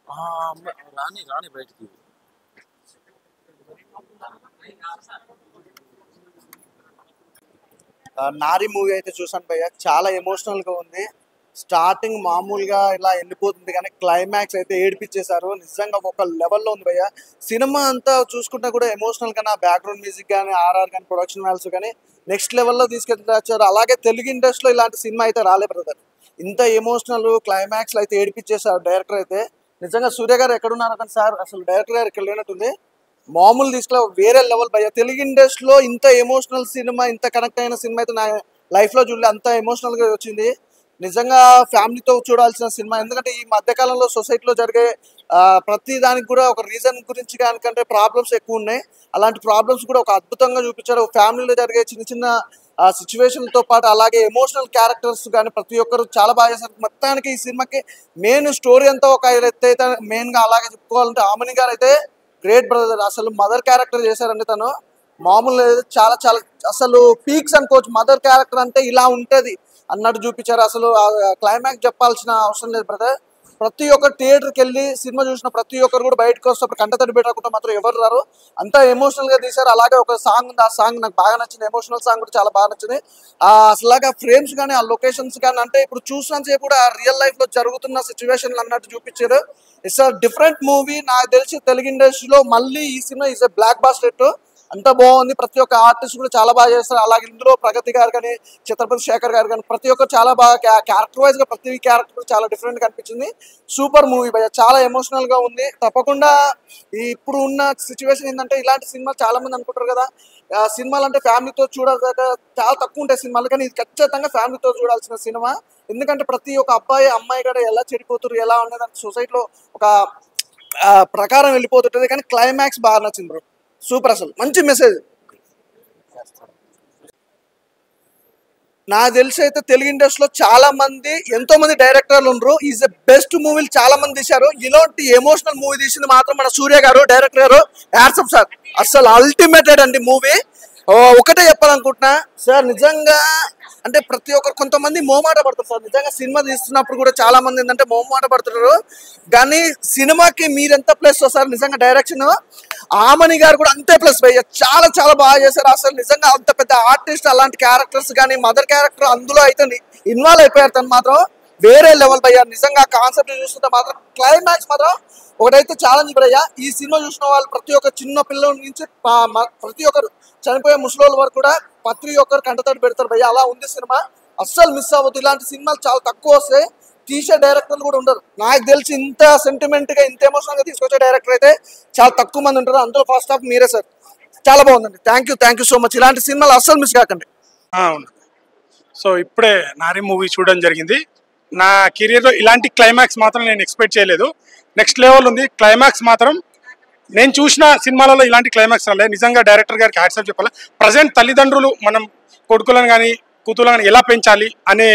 ఆ! రాని రాని బయటికి. నారి మూవీ అయితే చూసాను భయ్య, చాలా ఎమోషనల్ గా ఉంది. స్టార్టింగ్ మామూలుగా ఇలా వెళ్ళిపోతుంది కానీ క్లైమాక్స్ అయితే ఏడిపించేశారు. నిజంగా ఒక లెవెల్లో ఉంది భయ్య. సినిమా అంతా చూసుకుంటా కూడా ఎమోషనల్ గా బ్యాక్గ్రౌండ్ మ్యూజిక్ కానీ ఆర్ఆర్ కానీ ప్రొడక్షన్ వాల్యూస్ కానీ నెక్స్ట్ లెవెల్లో తీసుకెళ్ళారు. అలాగే తెలుగు ఇండస్ట్రీలో ఇలాంటి సినిమా అయితే రాలే బ్రదర్. ఇంత ఎమోషనల్ క్లైమాక్స్ అయితే ఏడిపించేశారు డైరెక్టర్ అయితే. నిజంగా సూర్య గారు ఎక్కడున్నారు కానీ సార్, అసలు డైరెక్టర్ గారు ఇక్కడ లేనట్టుంది. మామూలు తీసుకురా వేరే లెవెల్ భయ్య. తెలుగు ఇండస్ట్రీలో ఇంత ఎమోషనల్ సినిమా, ఇంత కనెక్ట్ అయిన సినిమా అయితే నా లైఫ్ లో చూడలే. అంత ఎమోషనల్ గా వచ్చింది. నిజంగా ఫ్యామిలీతో చూడాల్సిన సినిమా. ఎందుకంటే ఈ మధ్యకాలంలో సొసైటీలో జరిగే ప్రతి దానికి కూడా ఒక రీజన్ గురించి కానికంటే ప్రాబ్లమ్స్ ఎక్కువ ఉన్నాయి. అలాంటి ప్రాబ్లమ్స్ కూడా ఒక అద్భుతంగా చూపించారు. ఫ్యామిలీలో జరిగే చిన్న చిన్న సిచ్యువేషన్తో పాటు అలాగే ఎమోషనల్ క్యారెక్టర్స్ కానీ ప్రతి ఒక్కరు చాలా బాగా చేశారు. మొత్తానికి ఈ సినిమాకి మెయిన్ స్టోరీ అంతా ఒక ఎత్తు అయితే మెయిన్ గా అలాగే చెప్పుకోవాలంటే ఆమని గారు అయితే గ్రేట్ బ్రదర్. అసలు మదర్ క్యారెక్టర్ చేశారండి తను. మామూలు లేదు, చాలా చాలా అసలు పీక్స్ అనుకోవచ్చు. మదర్ క్యారెక్టర్ అంటే ఇలా ఉంటది అన్నట్టు చూపించారు. అసలు క్లైమాక్స్ చెప్పాల్సిన అవసరం లేదు బ్రదర్. ప్రతి ఒక్కరు థియేటర్కి వెళ్ళి సినిమా చూసిన ప్రతి ఒక్కరు కూడా బయటకు వస్తే కంటతడి పెట్టకుండా మాత్రం ఎవరు రారు. అంతా ఎమోషనల్ గా తీశారు. అలాగే ఒక సాంగ్ ఉంది, ఆ సాంగ్ నాకు బాగా నచ్చింది. ఎమోషనల్ సాంగ్ కూడా చాలా బాగా నచ్చింది. అసలాగా ఫ్రేమ్స్ కానీ ఆ లొకేషన్స్ కానీ అంటే ఇప్పుడు చూసినంత సేపు కూడా రియల్ లైఫ్ లో జరుగుతున్న సిచ్యువేషన్లు అన్నట్టు చూపించారు. It's a different movie. నాకు తెలిసి తెలుగు ఇండస్ట్రీలో మళ్ళీ ఈ cinema is a blockbuster hit. అంతా బాగుంది. ప్రతి ఒక్క ఆర్టిస్ట్ కూడా చాలా బాగా చేస్తారు. అలాగే ఇందులో ప్రగతి గారు కానీ ఛత్రపతి శేఖర్ గారు కానీ ప్రతి ఒక్కరు చాలా బాగా క్యారెక్టర్ వైజ్ గా ప్రతి క్యారెక్టర్ చాలా డిఫరెంట్ గా అనిపించింది. సూపర్ మూవీ భయ్య, చాలా ఎమోషనల్ గా ఉంది. తప్పకుండా ఇప్పుడు ఉన్న సిచ్యువేషన్ ఏంటంటే ఇలాంటి సినిమాలు చాలా మంది అనుకుంటారు కదా, సినిమాలు అంటే ఫ్యామిలీతో చూడాలి, చాలా తక్కువ ఉంటాయి సినిమాలు, కానీ ఇది ఖచ్చితంగా ఫ్యామిలీతో చూడాల్సిన సినిమా. ఎందుకంటే ప్రతి ఒక్క అబ్బాయి అమ్మాయి కూడా ఎలా చెడిపోతారు ఎలా ఉండేది సొసైటీలో ఒక ప్రకారం వెళ్ళిపోతుంటది. కానీ క్లైమాక్స్ బాగా నచ్చింది బ్రో. సూపర్, అసలు మంచి మెసేజ్. నాకు తెలిసి అయితే తెలుగు ఇండస్ట్రీలో చాలా మంది ఎంతో మంది డైరెక్టర్లు ఉన్నారు. ఈజ్ ద బెస్ట్ మూవీలు చాలా మంది తీశారు. ఇలాంటి ఎమోషనల్ మూవీ తీసింది మాత్రం మన సూర్య గారు, డైరెక్టర్ గారు. యాడ్సప్ సార్, అసలు అల్టిమేటెడ్ అండి మూవీ. ఒకటే చెప్పాలనుకుంటున్నా సార్, నిజంగా అంటే ప్రతి ఒక్కరు కొంతమంది మోమాట పడతారు సార్. నిజంగా సినిమా తీస్తున్నప్పుడు కూడా చాలా మంది ఏంటంటే మోమాట పడుతున్నారు. కానీ సినిమాకి మీరెంత ప్లస్ సార్, నిజంగా డైరెక్షన్ ఆమని గారు కూడా అంతే ప్లస్ భయ్య. చాలా చాలా బాగా చేశారు. అసలు నిజంగా అంత పెద్ద ఆర్టిస్ట్ అలాంటి క్యారెక్టర్స్ కానీ మదర్ క్యారెక్టర్ అందులో అయితే ఇన్వాల్వ్ అయిపోయారు. తను మాత్రం వేరే లెవెల్ భయ్య. నిజంగా కాన్సెప్ట్ చూస్తుంటే మాత్రం క్లైమాక్స్ మాత్రం ఒకటైతే ఛాలెంజ్ భయ్య. ఈ సినిమా చూసిన వాళ్ళు ప్రతి ఒక్క చిన్న పిల్లల నుంచి ప్రతి ఒక్కరు చనిపోయే ముసలోళ్ళ వరకు కూడా ప్రతి ఒక్కరు కంటతడి పెడతారు భయ్య. అలా ఉంది సినిమా, అస్సలు మిస్ అవ్వద్దు. ఇలాంటి సినిమాలు చాలా తక్కువ వస్తాయి. తీసే డైరెక్టర్లు కూడా ఉండరు. నాకు తెలిసి ఇంత సెంటిమెంట్ గా ఇంత ఎమోషనల్ గా తీసుకొచ్చే డైరెక్టర్ అయితే చాలా తక్కువ మంది ఉంటారు. అందులో ఫస్ట్ హాఫ్ మీరే సార్. చాలా బాగుందండి. Thank you so much. ఇలాంటి సినిమాలు అస్సలు మిస్ కాకండి. అవును. సో ఇప్పుడే నారి మూవీ చూడడం జరిగింది. నా కెరియర్లో ఇలాంటి క్లైమాక్స్ మాత్రం నేను ఎక్స్పెక్ట్ చేయలేదు. నెక్స్ట్ లెవెల్ ఉంది క్లైమాక్స్ మాత్రం. నేను చూసిన సినిమాలలో ఇలాంటి క్లైమాక్స్ రాలేదు. నిజంగా డైరెక్టర్ గారికి హ్యాట్స్ చెప్పాలి. ప్రజెంట్ తల్లిదండ్రులు మనం కొడుకులను కానీ కూతురులను కానీ ఎలా పెంచాలి అనే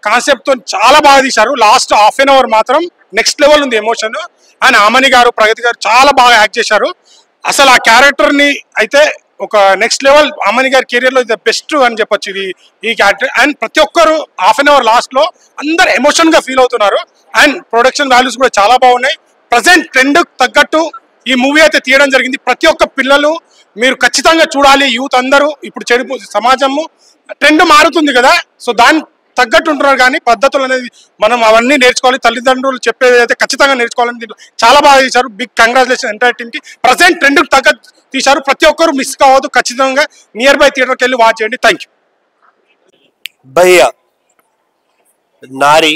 కాన్సెప్ట్తో చాలా బాగా తీశారు. లాస్ట్ హాఫ్ అన్ అవర్ మాత్రం నెక్స్ట్ లెవెల్ ఉంది ఎమోషన్. అండ్ ఆమని గారు ప్రగతి గారు చాలా బాగా యాక్ట్ చేశారు. అసలు ఆ క్యారెక్టర్ని అయితే ఒక నెక్స్ట్ లెవెల్ ఆమని గారి కెరియర్లో ఇది బెస్ట్ అని చెప్పొచ్చు ఇది ఈ క్యారెక్టర్. అండ్ ప్రతి ఒక్కరు హాఫ్ అన్ అవర్ లాస్ట్లో అందరు ఎమోషన్గా ఫీల్ అవుతున్నారు. అండ్ ప్రొడక్షన్ వాల్యూస్ కూడా చాలా బాగున్నాయి. ప్రజెంట్ ట్రెండ్ తగ్గట్టు ఈ మూవీ అయితే తీయడం జరిగింది. ప్రతి ఒక్క పిల్లలు మీరు ఖచ్చితంగా చూడాలి. యూత్ అందరూ ఇప్పుడు చెడు సమాజము ట్రెండ్ మారుతుంది కదా, సో దాని తగ్గట్టు ఉంటున్నారు. కానీ పద్ధతులు అనేది మనం అవన్నీ నేర్చుకోవాలి. తల్లిదండ్రులు చెప్పేది అయితే ఖచ్చితంగా నేర్చుకోవాలని దీంట్లో చాలా బాగా తీశారు. బిగ్ కంగ్రాచులేషన్ ఎంటైర్ టీమ్కి. ప్రజెంట్ ట్రెండ్కి తగ్గట్టు తీశారు. ప్రతి ఒక్కరు మిస్ కావద్దు. ఖచ్చితంగా నియర్ బై థియేటర్కి వెళ్ళి వాచ్ చేయండి. Thank you. భయ్య, నారి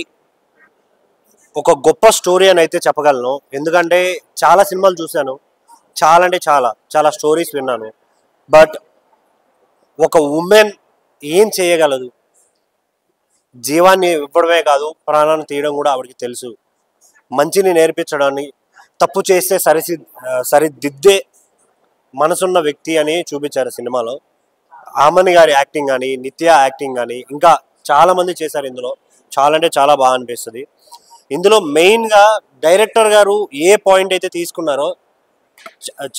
ఒక గొప్ప స్టోరీ అని అయితే చెప్పగలను. ఎందుకంటే చాలా సినిమాలు చూశాను, చాలా అంటే చాలా చాలా స్టోరీస్ విన్నాను. బట్ ఒక ఉమెన్ ఏం చేయగలదు, జీవాన్ని ఇవ్వడమే కాదు ప్రాణాన్ని తీయడం కూడా ఆవిడకి తెలుసు. మంచిని నేర్పించడాన్ని, తప్పు చేస్తే సరిదిద్దే మనసున్న వ్యక్తి అని చూపించారు సినిమాలో. ఆమని గారి యాక్టింగ్ కానీ, నిత్య యాక్టింగ్ కానీ, ఇంకా చాలా మంది చేశారు ఇందులో. చాలా అంటే చాలా బాగా అనిపిస్తుంది. ఇందులో మెయిన్గా డైరెక్టర్ గారు ఏ పాయింట్ అయితే తీసుకున్నారో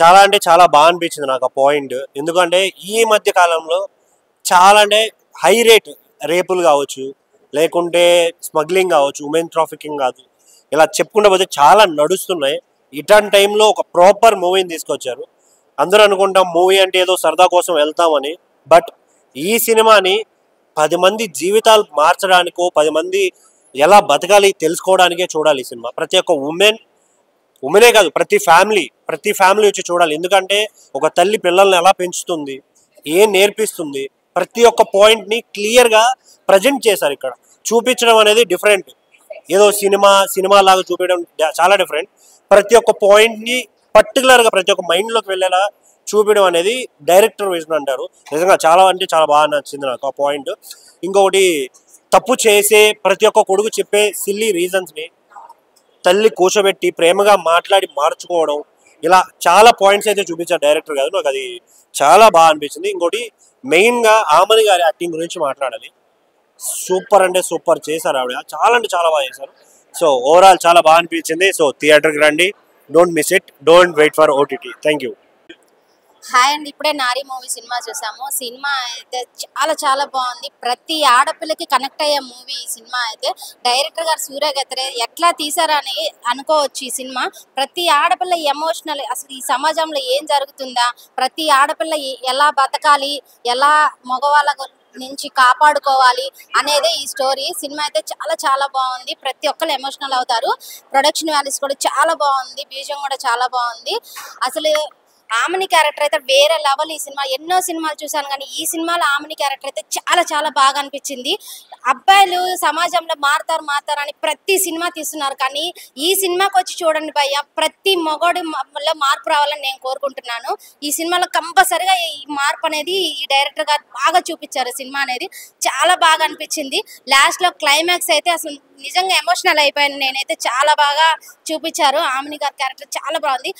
చాలా అంటే చాలా బాగా అనిపించింది నాకు ఆ పాయింట్. ఎందుకంటే ఈ మధ్య కాలంలో చాలా అంటే హై రేట్ రేపులు కావచ్చు, లేకుంటే స్మగ్లింగ్ కావచ్చు, ఉమెన్ ట్రాఫికింగ్ కాదు, ఇలా చెప్పుకుంటూ పోతే చాలా నడుస్తున్నాయి. ఇట్లాంటి టైంలో ఒక ప్రాపర్ మూవీని తీసుకొచ్చారు. అందరూ అనుకుంటాం మూవీ అంటే ఏదో సరదా కోసం వెళ్తామని, బట్ ఈ సినిమాని 10 మంది జీవితాలు మార్చడానికో 10 మంది ఎలా బతకాలి తెలుసుకోవడానికే చూడాలి ఈ సినిమా. ప్రతి ఒక్క ఉమెనే కాదు, ప్రతి ఫ్యామిలీ వచ్చి చూడాలి. ఎందుకంటే ఒక తల్లి పిల్లల్ని ఎలా పెంచుతుంది, ఏం నేర్పిస్తుంది, ప్రతి ఒక్క పాయింట్ని క్లియర్గా ప్రజెంట్ చేశారు. ఇక్కడ చూపించడం అనేది డిఫరెంట్. ఏదో సినిమా లాగా చూపించడం చాలా డిఫరెంట్. ప్రతి ఒక్క పాయింట్ని పర్టికులర్గా ప్రతి ఒక్క మైండ్లోకి వెళ్ళేలా చూపించడం అనేది డైరెక్టర్ విజన్ అంటారు. నిజంగా చాలా అంటే చాలా బాగా నచ్చింది నాకు ఆ పాయింట్. ఇంకొకటి, తప్పు చేసే ప్రతి ఒక్క కొడుకు చెప్పే సిల్లీ రీజన్స్ని తల్లి కూర్చోబెట్టి ప్రేమగా మాట్లాడి మార్చుకోవడం, ఇలా చాలా పాయింట్స్ అయితే చూపించారు డైరెక్టర్ గారు. నాకు అది చాలా బాగా అనిపించింది. ఇంకోటి మెయిన్గా ఆమని గారి యాక్టింగ్ గురించి మాట్లాడాలి. సూపర్ అంటే సూపర్ చేశారు ఆవిడ, చాలా అంటే చాలా బాగా చేశారు. సో ఓవరాల్ చాలా బాగా అనిపించింది. సో థియేటర్కి రండి, don't miss it, don't wait for OTT. Thank you. Hi అండి, ఇప్పుడే నారీ మూవీ సినిమా చూసాము. సినిమా అయితే చాలా చాలా బాగుంది. ప్రతి ఆడపిల్లకి కనెక్ట్ అయ్యే మూవీ ఈ సినిమా అయితే. డైరెక్టర్ గారు సూర్య గత్రే ఎట్లా తీసారని అనుకోవచ్చు ఈ సినిమా. ప్రతి ఆడపిల్ల ఎమోషనల్, అసలు ఈ సమాజంలో ఏం జరుగుతుందా, ప్రతి ఆడపిల్ల ఎలా బతకాలి, ఎలా మగవాళ్ళ నుంచి కాపాడుకోవాలి అనేదే ఈ స్టోరీ. సినిమా అయితే చాలా చాలా బాగుంది. ప్రతి ఒక్కరు ఎమోషనల్ అవుతారు. ప్రొడక్షన్ వాల్యూస్ కూడా చాలా బాగుంది. బీజం కూడా చాలా బాగుంది. అసలు ఆమని క్యారెక్టర్ అయితే వేరే లెవెల్. ఈ సినిమా ఎన్నో సినిమాలు చూసాను కానీ ఈ సినిమాలో ఆమని క్యారెక్టర్ అయితే చాలా చాలా బాగా అనిపించింది. అబ్బాయిలు సమాజంలో మారుతారు అని ప్రతి సినిమా తీస్తున్నారు, కానీ ఈ సినిమాకి వచ్చి చూడండి భయ్య, ప్రతి మగోడిలో మార్పు రావాలని నేను కోరుకుంటున్నాను. ఈ సినిమాలో కంపల్సరిగా ఈ మార్పు అనేది ఈ డైరెక్టర్ గారు బాగా చూపించారు. సినిమా అనేది చాలా బాగా అనిపించింది. లాస్ట్లో క్లైమాక్స్ అయితే అసలు నిజంగా ఎమోషనల్ అయిపోయాను నేనైతే. చాలా బాగా చూపించారు. ఆమని గారి క్యారెక్టర్ చాలా బాగుంది.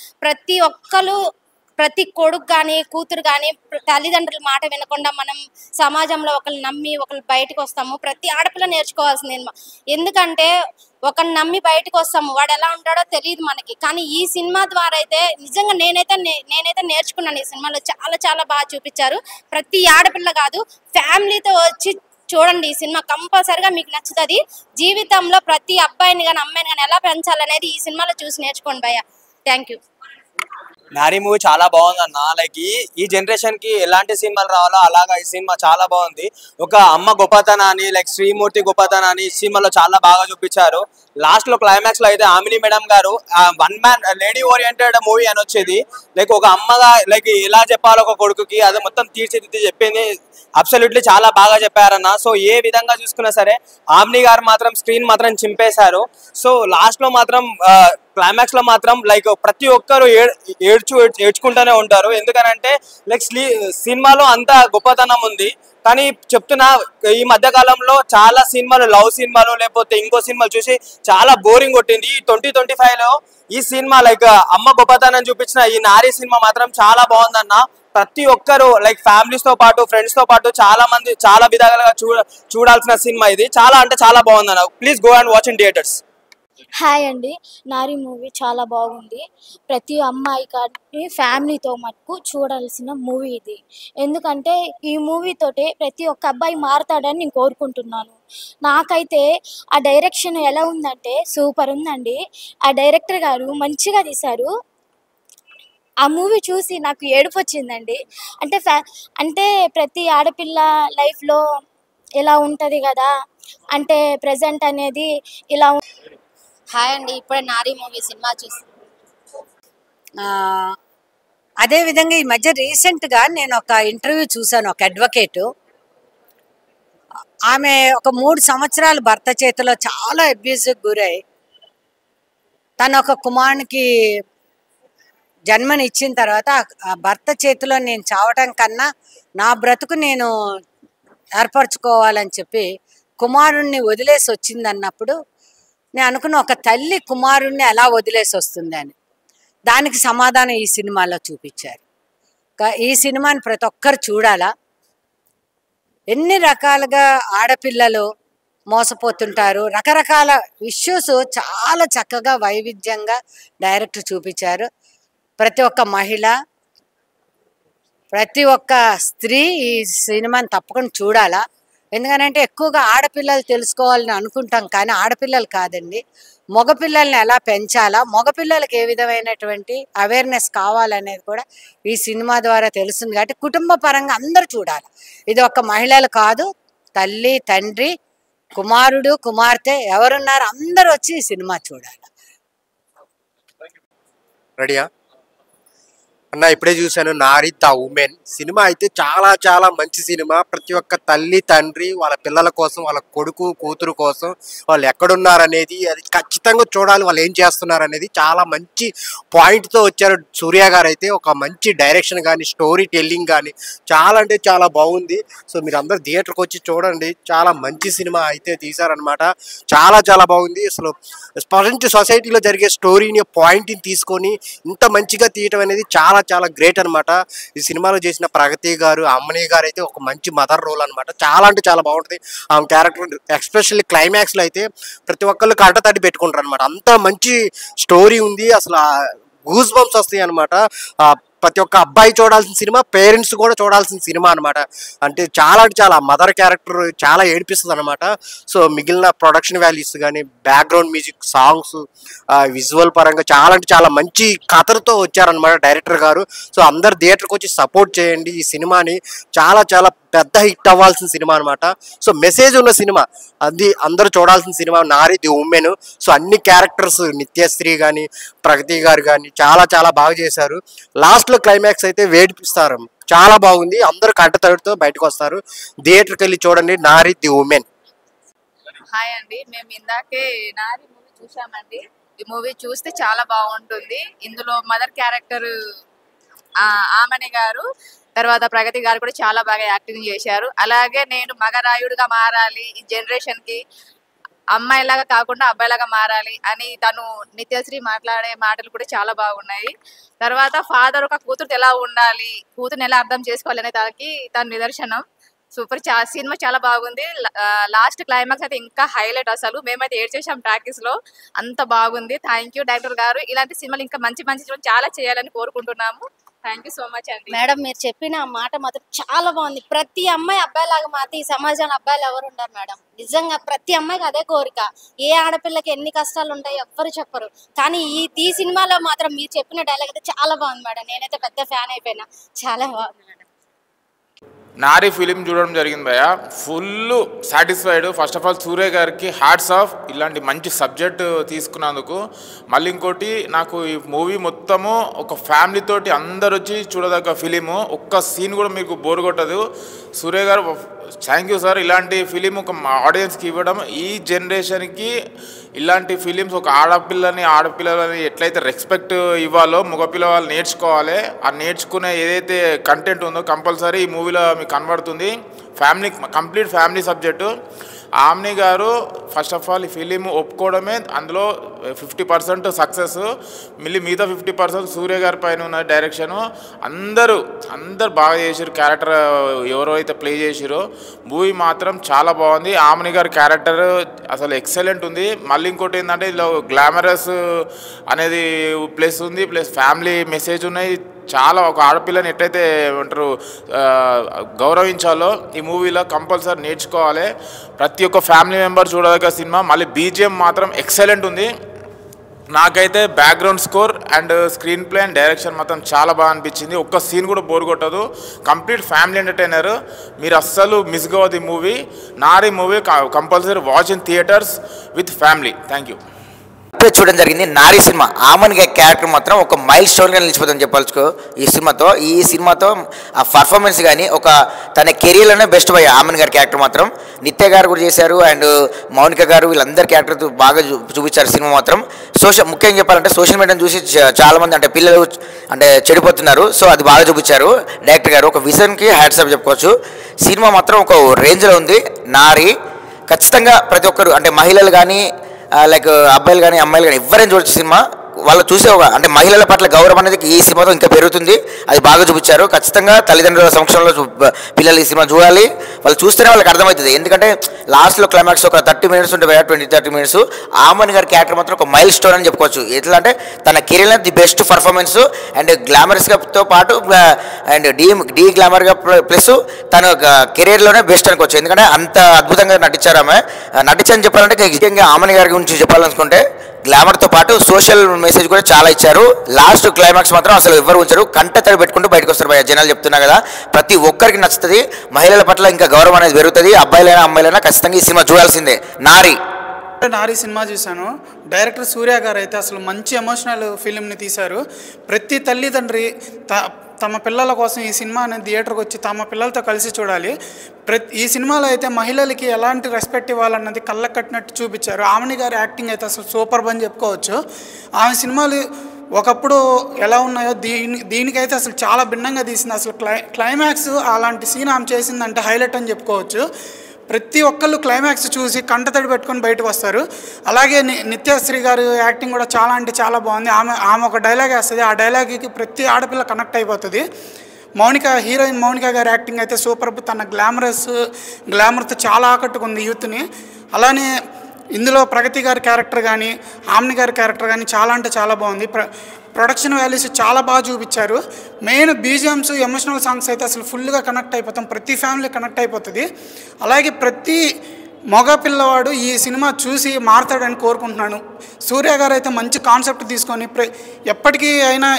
ప్రతి కొడుకు కానీ కూతురు కానీ తల్లిదండ్రుల మాట వినకుండా మనం సమాజంలో ఒకళ్ళు నమ్మి ఒకళ్ళు బయటకు వస్తాము. ప్రతి ఆడపిల్ల నేర్చుకోవాల్సింది. ఎందుకంటే ఒకరిని నమ్మి బయటకు వస్తాము, వాడు ఎలా ఉంటాడో తెలియదు మనకి. కానీ ఈ సినిమా ద్వారా అయితే నిజంగా నేనైతే నేర్చుకున్నాను. ఈ సినిమాలో చాలా చాలా బాగా చూపించారు. ప్రతి ఆడపిల్ల కాదు, ఫ్యామిలీతో వచ్చి చూడండి ఈ సినిమా, కంపల్సరిగా మీకు నచ్చుతుంది. జీవితంలో ప్రతి అబ్బాయిని కానీ అమ్మాయిని కానీ ఎలా పెంచాలనేది ఈ సినిమాలో చూసి నేర్చుకోండి భయ్య. Thank you. నారీ మూవీ చాలా బాగుంది అన్న. లైక్ ఈ జనరేషన్ కి ఎలాంటి సినిమాలు రావాలో అలాగా ఈ సినిమా చాలా బాగుంది. ఒక అమ్మ గొప్పతనాన్ని, లైక్ శ్రీమూర్తి గొప్పతనాన్ని ఈ సినిమాలో చాలా బాగా చూపించారు. లాస్ట్ లో క్లైమాక్స్ లో అయితే ఆమిని మేడం గారు one man lady oriented movie అని వచ్చేది. లైక్ ఒక అమ్మగా లైక్ ఎలా చెప్పాలో ఒక కొడుకుకి అది మొత్తం తీర్చిదిద్ది చెప్పింది. అబ్సల్యూట్లీ చాలా బాగా చెప్పారన్న. సో ఏ విధంగా చూసుకున్నా సరే ఆమ్ని గారు మాత్రం స్క్రీన్ మాత్రం చింపేశారు. సో లాస్ట్ లో మాత్రం క్లైమాక్స్ లో మాత్రం లైక్ ప్రతి ఒక్కరు ఏడ్చుకుంటూనే ఉంటారు. ఎందుకనంటే లైక్ సినిమాలో అంత గొప్పతనం ఉంది. కానీ చెప్తున్నా, ఈ మధ్య కాలంలో చాలా సినిమాలు, లవ్ సినిమాలు లేకపోతే ఇంకో సినిమాలు చూసి చాలా బోరింగ్ కొట్టింది. ఈ 2025లో ఈ సినిమా లైక్ అమ్మ గొప్పతనం చూపించిన ఈ నారీ సినిమా మాత్రం చాలా బాగుందన్న. ప్రతి ఒక్కరు లైక్ ఫ్యామిలీస్ తో పాటు ఫ్రెండ్స్ తో పాటు చాలా మంది చాలా విధాలుగా చూడాల్సిన సినిమా ఇది. చాలా అంటే చాలా బాగుందన్న. Please go and watch in theatres. Hi అండి, నారీ మూవీ చాలా బాగుంది. ప్రతి అమ్మాయి కానీ ఫ్యామిలీతో మటుకు చూడాల్సిన మూవీ ఇది. ఎందుకంటే ఈ మూవీతోటే ప్రతి ఒక్క అబ్బాయి మారుతాడని నేను కోరుకుంటున్నాను. నాకైతే ఆ డైరెక్షన్ ఎలా ఉందంటే సూపర్ ఉందండి. ఆ డైరెక్టర్ గారు మంచిగా తీశారు. ఆ మూవీ చూసి నాకు ఏడుపు వచ్చిందండి. అంటే ప్రతి ఆడపిల్ల లైఫ్లో ఎలా ఉంటుంది కదా, అంటే ప్రజెంట్ అనేది ఇలా. హాయ్ అండి, ఇప్పుడే నారీ మూవీ సినిమా చూసి. అదేవిధంగా ఈ మధ్య రీసెంట్గా నేను ఒక ఇంటర్వ్యూ చూశాను. ఒక అడ్వకేటు, ఆమె ఒక 3 సంవత్సరాలు భర్త చేతిలో చాలా అబ్యూజ్కి గురై తన ఒక కుమారునికి జన్మనిచ్చిన తర్వాత ఆ భర్త చేతిలో నేను చావటం కన్నా నా బ్రతుకు నేను ఏర్పరచుకోవాలని చెప్పి కుమారుణ్ణి వదిలేసి వచ్చిందన్నప్పుడు నేను అనుకున్న, ఒక తల్లి కుమారుణ్ణి ఎలా వదిలేసి వస్తుందని. దానికి సమాధానం ఈ సినిమాలో చూపించారు. ఈ సినిమాని ప్రతి ఒక్కరు చూడాలా. ఎన్ని రకాలుగా ఆడపిల్లలు మోసపోతుంటారు, రకరకాల ఇష్యూస్ చాలా చక్కగా వైవిధ్యంగా డైరెక్టర్ చూపించారు. ప్రతి ఒక్క మహిళ, ప్రతి ఒక్క స్త్రీ ఈ సినిమాని తప్పకుండా చూడాలా. ఎందుకనంటే ఎక్కువగా ఆడపిల్లలు తెలుసుకోవాలని అనుకుంటాం, కానీ ఆడపిల్లలు కాదండి, మగపిల్లల్ని ఎలా పెంచాలా, మగపిల్లలకి ఏ విధమైనటువంటి అవేర్నెస్ కావాలనేది కూడా ఈ సినిమా ద్వారా తెలుస్తుంది. కాబట్టి కుటుంబ పరంగా అందరూ చూడాలి. ఇది ఒక మహిళలు కాదు, తల్లి, తండ్రి, కుమారుడు, కుమార్తె ఎవరున్నారు అందరూ వచ్చి ఈ సినిమా చూడాలి. రెడీయా అన్న? ఇప్పుడే చూశాను నారి ద ఉమెన్ సినిమా. అయితే చాలా చాలా మంచి సినిమా. ప్రతి ఒక్క తల్లి, తండ్రి వాళ్ళ పిల్లల కోసం, వాళ్ళ కొడుకు కూతురు కోసం వాళ్ళు ఎక్కడున్నారనేది అది ఖచ్చితంగా చూడాలి. వాళ్ళు ఏం చేస్తున్నారు అనేది చాలా మంచి పాయింట్తో వచ్చారు సూర్య గారు. అయితే ఒక మంచి డైరెక్షన్ కానీ, స్టోరీ టెల్లింగ్ కానీ చాలా అంటే చాలా బాగుంది. సో మీరు అందరు థియేటర్కి వచ్చి చూడండి. చాలా మంచి సినిమా అయితే తీశారనమాట. చాలా చాలా బాగుంది. అసలు ప్రజెంట్ సొసైటీలో జరిగే స్టోరీని పాయింట్ని తీసుకొని ఇంత మంచిగా తీయటం అనేది చాలా చాలా గ్రేట్ అనమాట. ఈ సినిమాలో చేసిన ప్రగతి గారు, అమ్మని గారు అయితే ఒక మంచి మదర్ రోల్ అనమాట. చాలా అంటే చాలా బాగుంటుంది ఆమె క్యారెక్టర్. ఎస్పెషల్లీ క్లైమాక్స్లో అయితే ప్రతి ఒక్కళ్ళు కంటతడి పెట్టుకుంటారు అనమాట. అంత మంచి స్టోరీ ఉంది. అసలు గూస్ బంప్స్ వస్తాయి అనమాట. ప్రతి ఒక్క అబ్బాయి చూడాల్సిన సినిమా, పేరెంట్స్ కూడా చూడాల్సిన సినిమా అనమాట. అంటే చాలా మదర్ క్యారెక్టర్ చాలా ఏడిపిస్తుంది అనమాట. సో మిగిలిన ప్రొడక్షన్ వాల్యూస్ కానీ, బ్యాక్గ్రౌండ్ మ్యూజిక్, సాంగ్స్, విజువల్ పరంగా చాలా అంటే చాలా మంచి కథలతో వచ్చారనమాట డైరెక్టర్ గారు. సో అందరు థియేటర్కి వచ్చి సపోర్ట్ చేయండి ఈ సినిమాని. చాలా చాలా పెద్ద హిట్ అవ్వాల్సిన సినిమా అనమాట. సో మెసేజ్ ఉన్న సినిమా, అది అందరూ చూడాల్సిన cinema Nari the women. So అన్ని క్యారెక్టర్స్, నిత్యశ్రీ కానీ, ప్రగతి గారు కానీ చాలా చాలా బాగా చేశారు. లాస్ట్లో క్లైమాక్స్ అయితే వేడిపిస్తారు. చాలా బాగుంది. అందరూ కంటతడితో బయటకు వస్తారు. థియేటర్కి వెళ్ళి చూడండి నారి ది ఉమెన్. హాయ్ అండి, మేము ఇందాకే నారి మూవీ చూసామండి. ఈ మూవీ చూస్తే చాలా బాగుంటుంది. ఇందులో మదర్ క్యారెక్టర్ ఆమని గారు, తర్వాత ప్రగతి గారు కూడా చాలా బాగా యాక్టింగ్ చేశారు. అలాగే నేను మగరాయుడుగా మారాలి, ఈ జనరేషన్ కి అమ్మాయిలాగా కాకుండా అబ్బాయిలాగా మారాలి అని తను నిత్యశ్రీ మాట్లాడే మాటలు కూడా చాలా బాగున్నాయి. తర్వాత ఫాదర్ ఒక కూతురు ఎలా ఉండాలి, కూతురుని ఎలా అర్థం చేసుకోవాలి అనే దానికి తను నిదర్శనం. సూపర్. సినిమా చాలా బాగుంది. లాస్ట్ క్లైమాక్స్ అయితే ఇంకా హైలైట్. అసలు మేమైతే ఏడ్ చేసాం టాకీస్ లో, అంత బాగుంది. థ్యాంక్ యూ డైరెక్టర్ గారు. ఇలాంటి సినిమాలు ఇంకా మంచి మంచి చాలా చేయాలని కోరుకుంటున్నాము. థ్యాంక్ యూ సో మచ్ అండి. మేడం మీరు చెప్పిన మాట మాత్రం చాలా బాగుంది. ప్రతి అమ్మాయి అబ్బాయిలాగా మాత్రం ఈ సమాజంలో అబ్బాయిలు ఎవరు ఉండరు మేడం. నిజంగా ప్రతి అమ్మాయికి అదే కోరిక. ఏ ఆడపిల్లకి ఎన్ని కష్టాలు ఉంటాయి ఎవ్వరు చెప్పరు. కానీ ఈ సినిమాలో మాత్రం మీరు చెప్పిన డైలాగ్ అయితే చాలా బాగుంది మేడం. నేనైతే పెద్ద ఫ్యాన్ అయిపోయినా. చాలా బాగుంది మేడం. నారి ఫిలిం చూడడం జరిగింది భయ్య. Full satisfied. First of all Surya గారికి హ్యాట్స్ ఆఫ్, ఇలాంటి మంచి సబ్జెక్ట్ తీసుకున్నందుకు. మళ్ళీ ఇంకోటి, నాకు ఈ మూవీ మొత్తము ఒక ఫ్యామిలీ తోటి అందరు వచ్చి చూడదగ్గ ఫిలిము. ఒక్క సీన్ కూడా మీకు బోర్ కొట్టదు. సూర్య గారు థ్యాంక్ యూ సార్. ఇలాంటి ఫిలిం ఒక ఆడియన్స్కి ఇవ్వడం, ఈ జనరేషన్కి ఇలాంటి ఫిలిమ్స్ ఒక ఆడపిల్లలని ఎట్లయితే రెస్పెక్ట్ ఇవ్వాలో మగపిల్ల వాళ్ళు నేర్చుకోవాలి. ఆ నేర్చుకునే ఏదైతే కంటెంట్ ఉందో కంపల్సరీ ఈ మూవీలో మీకు కనబడుతుంది. Complete family subject. ఆమ్ని గారు ఫస్ట్ ఆఫ్ ఆల్ ఈ ఫిలిం ఒప్పుకోవడమే అందులో 50% సక్సెస్. మిగతా 50% సూర్య గారి పైన ఉన్న డైరెక్షను. అందరూ బాగా చేసారు. క్యారెక్టర్ ఎవరైతే ప్లే చేసిరో మూవీ మాత్రం చాలా బాగుంది. ఆమ్ని గారి క్యారెక్టర్ అసలు ఎక్సలెంట్ ఉంది. మళ్ళీ ఇంకోటి ఏంటంటే ఇలా గ్లామరస్ అనేది ప్లస్ ఉంది, ప్లస్ ఫ్యామిలీ మెసేజ్ ఉన్నాయి. చాలా ఒక ఆడపిల్లని ఎట్లయితే ఏమంటారు గౌరవించాలో ఈ మూవీలో కంపల్సరీ నేర్చుకోవాలి. ప్రతి ఒక్క ఫ్యామిలీ మెంబర్ చూడదగ్గ సినిమా. మళ్ళీ బీజిఎం మాత్రం ఎక్సలెంట్ ఉంది. నాకైతే background score and screen play and direction మాత్రం చాలా బాగా అనిపించింది. ఒక్క సీన్ కూడా బోర్ కొట్టదు. Complete family entertainer. మీరు అస్సలు మిస్ కావద్దు ఈ movie. Nari movie compulsory watch in theatres with family. Thank you. ఇప్పుడే చూడడం జరిగింది నారి సినిమా. ఆమన్ గారి క్యారెక్టర్ మాత్రం ఒక మైల్ స్టోన్గా నిలిచిపోతుందని చెప్పాల్సుకో ఈ సినిమాతో ఆ పర్ఫార్మెన్స్ కానీ ఒక తన కెరీర్లోనే బెస్ట్ పోయి ఆమన్ గారి క్యారెక్టర్ మాత్రం. నిత్య గారు కూడా చేశారు అండ్ మౌనిక గారు వీళ్ళందరి క్యారెక్టర్ బాగా చూపించారు సినిమా మాత్రం. ముఖ్యంగా చెప్పాలంటే సోషల్ మీడియాను చూసి చాలామంది అంటే పిల్లలు అంటే చెడిపోతున్నారు. సో అది బాగా చూపించారు డైరెక్టర్ గారు. ఒక విజన్కి హ్యాట్స్ ఆఫ్ చెప్పుకోవచ్చు. సినిమా మాత్రం ఒక రేంజ్లో ఉంది. నారి ఖచ్చితంగా ప్రతి ఒక్కరు అంటే మహిళలు కానీ లైక్ అబ్బాయిలు కానీ అమ్మాయిలు కానీ ఎవరైనా చూడొచ్చు సినిమా. వాళ్ళు చూసే అంటే మహిళల పట్ల గౌరవం అనేది ఈ సినిమాతో ఇంకా పెరుగుతుంది. అది బాగా చూపించారు. ఖచ్చితంగా తల్లిదండ్రుల సమక్షంలో పిల్లలు ఈ సినిమా చూడాలి. వాళ్ళు చూస్తేనే వాళ్ళకి అర్థమవుతుంది. ఎందుకంటే లాస్ట్లో క్లైమాక్స్ ఒక 30 minutes ఉంటే 20-30 minutes ఆమన్ గారి క్యారెక్టర్ మాత్రం ఒక మైల్ స్టోన్ అని చెప్పుకోవచ్చు. ఎట్లా అంటే తన కెరీర్లో ది బెస్ట్ పర్ఫార్మెన్స్ అండ్ గ్లామరస్గాతో పాటు అండ్ డీ గ్లామర్గా ప్లస్ తన కెరీర్లోనే బెస్ట్ అనుకోవచ్చు. ఎందుకంటే అంత అద్భుతంగా నటించారు ఆమె. నటించని చెప్పాలంటే ముఖ్యంగా ఆమన్ గారి గురించి చెప్పాలనుకుంటే గ్లామర్తో పాటు సోషల్ మెసేజ్ కూడా చాలా ఇచ్చారు. లాస్ట్ క్లైమాక్స్ మాత్రం అసలు ఎవరు ఉంచరు, కంట తడి పెట్టుకుంటూ బయటకు వస్తారు భయ్య. జనాలు చెప్తున్నా కదా, ప్రతి ఒక్కరికి నచ్చుతుంది. మహిళల పట్ల ఇంకా గౌరవం అనేది పెరుగుతుంది. అబ్బాయిలైనా అమ్మాయిలైనా ఖచ్చితంగా ఈ సినిమా చూడాల్సిందే. నారి సినిమా చూశాను. డైరెక్టర్ సూర్య గారు అయితే అసలు మంచి ఎమోషనల్ ఫిలింని తీశారు. ప్రతి తల్లిదండ్రి తమ పిల్లల కోసం ఈ సినిమాని థియేటర్కి వచ్చి తమ పిల్లలతో కలిసి చూడాలి. ఈ సినిమాలో అయితే మహిళలకి ఎలాంటి రెస్పెక్ట్ ఇవ్వాలన్నది కళ్ళకు కట్టినట్టు చూపించారు. ఆమెని గారి యాక్టింగ్ అయితే అసలు సూపర్ అని చెప్పుకోవచ్చు. ఆమె సినిమాలు ఒకప్పుడు ఎలా ఉన్నాయో దీనికైతే అసలు చాలా భిన్నంగా తీసింది. అసలు క్లైమాక్స్ అలాంటి సీన్ ఆమె చేసిందంటే హైలైట్ అని చెప్పుకోవచ్చు. ప్రతి ఒక్కళ్ళు క్లైమాక్స్ చూసి కంటతడి పెట్టుకొని బయటకు వస్తారు. అలాగే నిత్యశ్రీ గారు యాక్టింగ్ కూడా చాలా అంటే చాలా బాగుంది. ఆమె ఒక డైలాగ్ వేస్తుంది, ఆ డైలాగ్కి ప్రతి ఆడపిల్ల కనెక్ట్ అయిపోతుంది. హీరోయిన్ మౌనిక గారి యాక్టింగ్ అయితే సూపర్. తన గ్లామర్తో చాలా ఆకట్టుకుంది యూత్ని. అలానే ఇందులో ప్రగతి గారి క్యారెక్టర్ కానీ ఆమ్ని గారి క్యారెక్టర్ కానీ చాలా అంటే చాలా బాగుంది. ప్రొడక్షన్ వాల్యూస్ చాలా బాగా చూపించారు. మెయిన్ బీజిఎమ్స్ ఎమోషనల్ సాంగ్స్ అయితే అసలు ఫుల్గా కనెక్ట్ అయిపోతాం, ప్రతి ఫ్యామిలీ కనెక్ట్ అయిపోతుంది. అలాగే ప్రతి మగ పిల్లవాడు ఈ సినిమా చూసి మారుతాడని కోరుకుంటున్నాను. సూర్య గారు అయితే మంచి కాన్సెప్ట్ తీసుకొని ఎప్పటికీ అయినా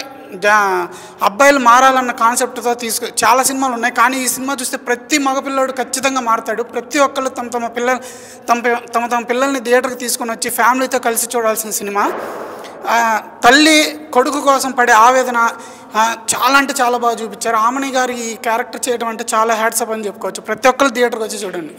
అబ్బాయిలు మారాలన్న కాన్సెప్ట్తో చాలా సినిమాలు ఉన్నాయి, కానీ ఈ సినిమా చూస్తే ప్రతి మగపిల్లడు ఖచ్చితంగా మారుతాడు. ప్రతి ఒక్కళ్ళు తమ పిల్లల్ని థియేటర్కి తీసుకొని వచ్చి ఫ్యామిలీతో కలిసి చూడాల్సిన సినిమా. తల్లి కొడుకు కోసం పడే ఆవేదన చాలా అంటే చాలా బాగా చూపించారు. ఆమని గారు ఈ క్యారెక్టర్ చేయడం అంటే చాలా హ్యాట్సప్ అని చెప్పుకోవచ్చు. ప్రతి ఒక్కరు థియేటర్కి వచ్చి చూడండి.